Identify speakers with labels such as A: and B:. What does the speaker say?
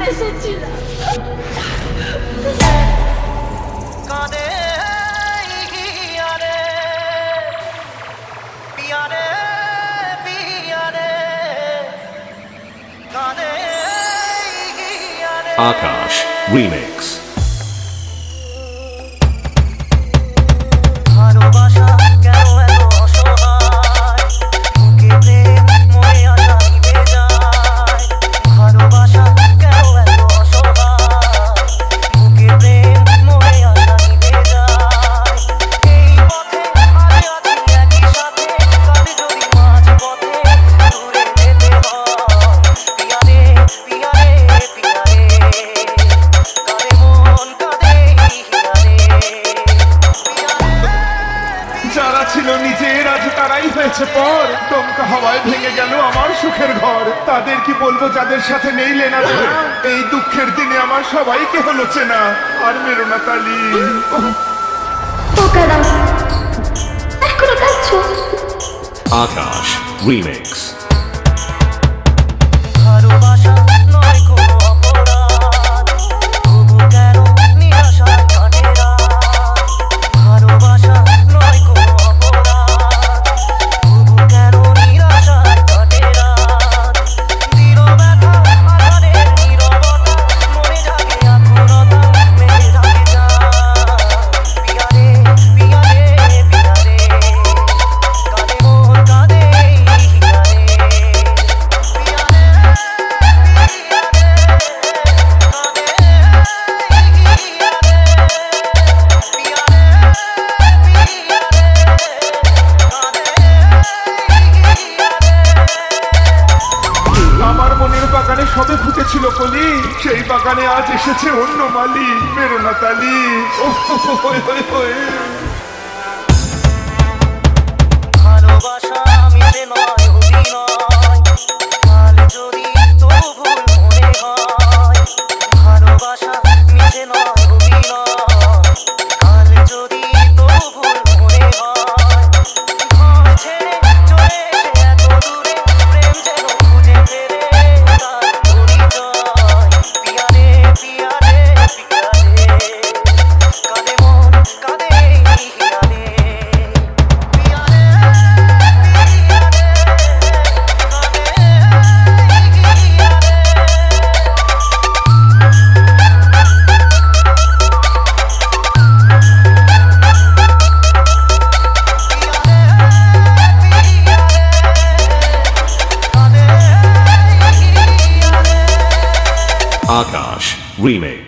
A: এসেছিলাম।
B: Akash Remix.
C: যারা ছিল নিজের আজ তারাই হয়েছে পর। দমকা হাওয়ায় ভেঙে গেল আমার সুখের ঘর। তাদের কি বলবো যাদের সাথে নেই লেনা দেনা? এই দুঃখের দিনে আমার সবাইকে হলো চেনা। আর মেরো না কালি।
A: এখনো কাঁদছো?
B: Akash Remix.
C: আমার মনের বাগানে সবে ফুটেছিল কলি, সেই বাগানে আজ এসেছে অন্য মালি। মেরো না তালি।
B: Akash Remix.